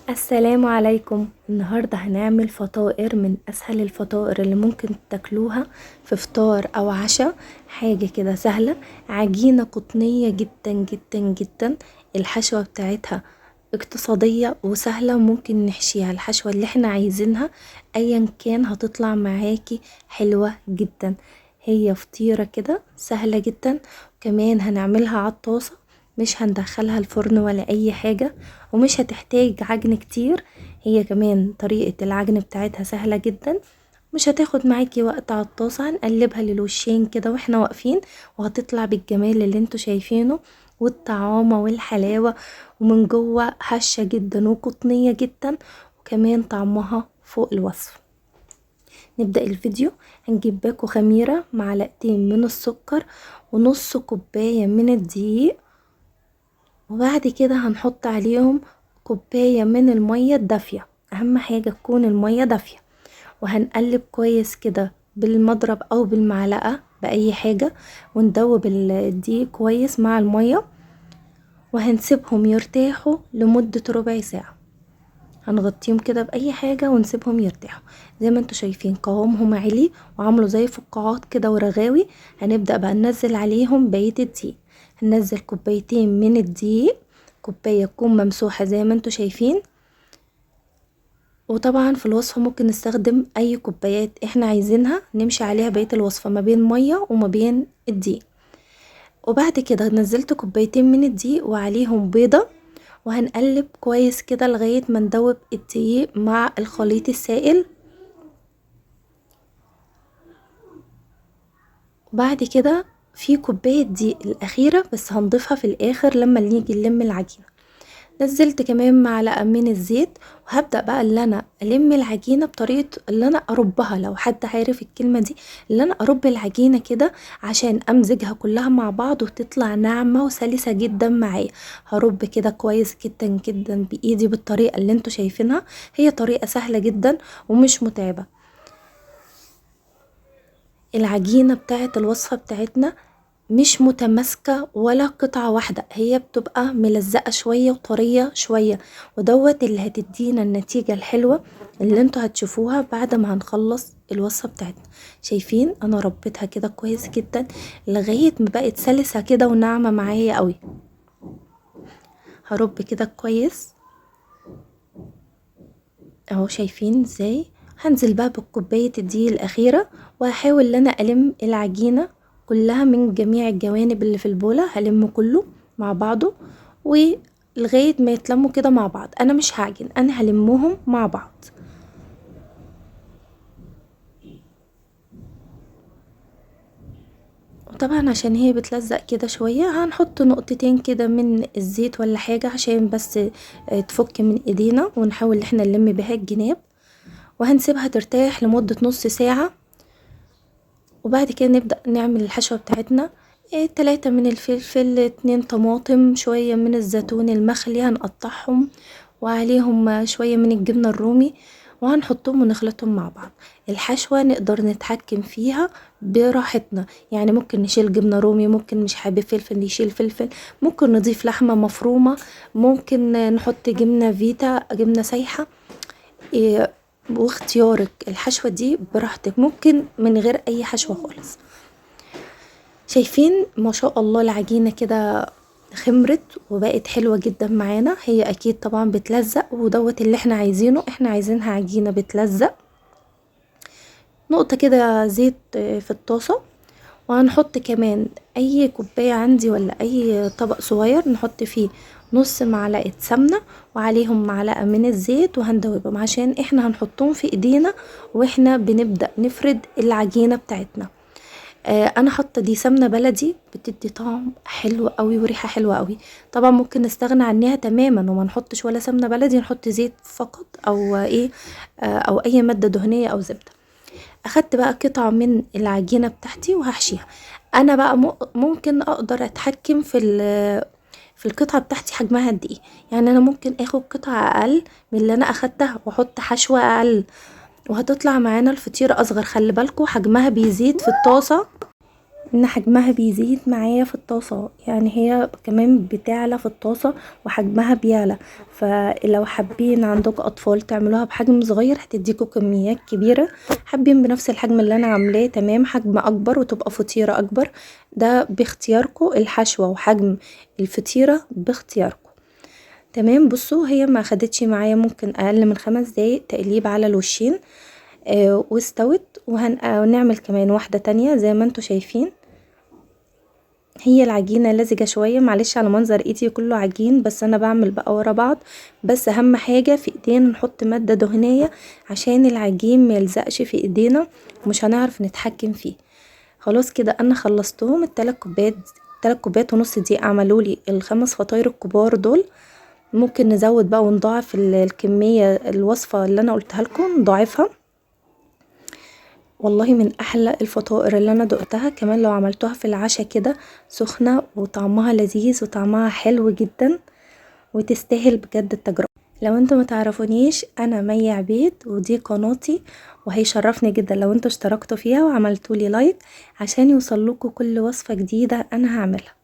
السلام عليكم. النهاردة هنعمل فطائر من أسهل الفطائر اللي ممكن تاكلوها في فطار أو عشاء. حاجة كده سهلة، عجينة قطنية جدا جدا جدا. الحشوة بتاعتها اقتصادية وسهلة، وممكن نحشيها الحشوة اللي احنا عايزينها ايا كان، هتطلع معاكي حلوة جدا. هي فطيرة كده سهلة جدا، وكمان هنعملها على الطاسة، مش هندخلها الفرن ولا اي حاجة، ومش هتحتاج عجن كتير. هي كمان طريقة العجن بتاعتها سهلة جدا، مش هتاخد معاكي وقت على الطاسة. هنقلبها للوشين كده واحنا واقفين، وهتطلع بالجمال اللي انتوا شايفينه والطعامة والحلاوة، ومن جوه هشة جدا وقطنية جدا، وكمان طعمها فوق الوصف. نبدأ الفيديو. هنجيب باكو خميرة، معلقتين من السكر، ونص كوباية من الدقيق، وبعد كده هنحط عليهم كوباية من المية الدافية. اهم حاجة تكون المية دافية، وهنقلب كويس كده بالمضرب او بالمعلقة باي حاجة، وندوب الدقيق كويس مع المية، وهنسيبهم يرتاحوا لمدة ربع ساعة. هنغطيهم كده باي حاجة ونسيبهم يرتاحوا. زي ما انتوا شايفين قوامهم عالي وعملوا زي فقاعات كده ورغاوي. هنبدأ بقى ننزل عليهم بقية الدقيق. هننزل كوبايتين من الدقيق، كوباية تكون ممسوحة زي ما انتوا شايفين. وطبعا في الوصفة ممكن نستخدم اي كوبايات احنا عايزينها، نمشي عليها بقية الوصفة ما بين مية وما بين الدقيق. وبعد كده نزلت كوبايتين من الدقيق وعليهم بيضة، وهنقلب كويس كده لغاية ما ندوب الدقيق مع الخليط السائل. وبعد كده في كوباية دقيق الأخيرة بس هنضيفها في الآخر لما نيجي نلم العجينة. نزلت كمان معلقة من الزيت، وهبدأ بقى اللي انا الم العجينة بطريقة اللي انا اربها، لو حد عارف الكلمة دي، اللي انا ارب العجينة كده عشان امزجها كلها مع بعض وتطلع ناعمة وسلسة جدا معايا. هرب كده كويس جدا جدا بايدي بالطريقة اللي انتوا شايفينها. هي طريقة سهلة جدا ومش متعبة. العجينة بتاعت الوصفة بتاعتنا مش متماسكة ولا قطعة واحدة، هي بتبقى ملزقة شوية وطرية شوية، ودوت اللي هتدينا النتيجة الحلوة اللي انتوا هتشوفوها بعد ما هنخلص الوصفة بتاعتنا. شايفين انا ربيتها كده كويس جدا لغاية ما بقت سلسة كده وناعمة معايا قوي. هرب كده كويس اهو، شايفين ازاي. هنزل بقى بكوباية الدقيق الاخيرة، وهحاول ان انا الم العجينة كلها من جميع الجوانب اللي في البولة، هلم كله مع بعضه ولغاية ما يتلموا كده مع بعض. انا مش هعجن، انا هلمهم مع بعض. وطبعا عشان هي بتلزق كده شوية هنحط نقطتين كده من الزيت ولا حاجة عشان بس تفك من ايدينا، ونحاول ان احنا نلم بها الجناب. وهنسيبها ترتاح لمدة نص ساعة، وبعد كده نبدأ نعمل الحشوة بتاعتنا. 3 من الفلفل، 2 طماطم، شوية من الزيتون المخلي هنقطعهم، وعليهم شوية من الجبنة الرومي، وهنحطهم ونخلطهم مع بعض. الحشوة نقدر نتحكم فيها براحتنا، يعني ممكن نشيل جبنة رومي، ممكن مش حابب فلفل نشيل فلفل، ممكن نضيف لحمة مفرومة، ممكن نحط جبنة فيتا، جبنة سايحة. واختيارك الحشوة دي براحتك، ممكن من غير اي حشوة خالص. شايفين ما شاء الله العجينة كده خمرت وبقت حلوة جدا معانا. هي اكيد طبعا بتلزق، ودوت اللي احنا عايزينه، احنا عايزينها عجينة بتلزق. نقطة كده زيت في الطاسة، وهنحط كمان اي كوباية عندي ولا اي طبق صغير نحط فيه نص معلقة سمنة، وعليهم معلقة من الزيت، وهندوبهم عشان احنا هنحطهم في ايدينا واحنا بنبدأ نفرد العجينة بتاعتنا. انا حاطه دي سمنه بلدي، بتدي طعم حلو قوي وريحه حلوه قوي. طبعا ممكن نستغنى عنها تماما وما نحطش ولا سمنه بلدي، نحط زيت فقط او ايه، او اي ماده دهنيه او زبده. اخدت بقى قطعة من العجينة بتاعتي وهحشيها. انا بقى ممكن اقدر اتحكم في القطعة بتاعتي حجمها قد ايه. يعني انا ممكن اخد قطعة اقل من اللي انا اخدتها واحط حشوة اقل، وهتطلع معانا الفطيرة اصغر. خلي بالكوا حجمها بيزيد في الطاسة ان حجمها بيزيد معايا في الطاسة، يعني هي كمان بتعلى في الطاسة وحجمها بيعلى. فلو حابين عندك اطفال تعملوها بحجم صغير هتديكوا كميات كبيرة، حابين بنفس الحجم اللي انا عاملاه تمام، حجم اكبر وتبقى فطيرة اكبر، ده باختياركم. الحشوة وحجم الفطيرة باختياركم. تمام. بصوا هي ما خدتش معايا ممكن اقل من 5 دقايق تقليب على الوشين واستوت. وهنعمل كمان واحدة تانية زي ما انتوا شايفين. هي العجينة لزجة شوية، معلش على منظر ايدي كله عجين، بس انا بعمل بقى ورا بعض. بس اهم حاجة في ايدينا نحط مادة دهنية عشان العجين ما يلزقش في ايدينا ومش هنعرف نتحكم فيه. خلاص كده انا خلصتهم. ال3 كوبايات 3 كوبايات ونص دي عملولي ال5 فطاير الكبار دول. ممكن نزود بقى ونضاعف الكمية، الوصفة اللي انا قلتها لكم نضاعفها. والله من احلى الفطائر اللي انا دقتها، كمان لو عملتوها في العشاء كده سخنة وطعمها لذيذ وطعمها حلو جدا، وتستاهل بجد التجربة. لو انتوا متعرفونيش انا مي عبيد ودي قناتي، وهيشرفني جدا لو انتوا اشتركتوا فيها وعملتولي لايك عشان يوصلكوا كل وصفة جديدة انا هعملها.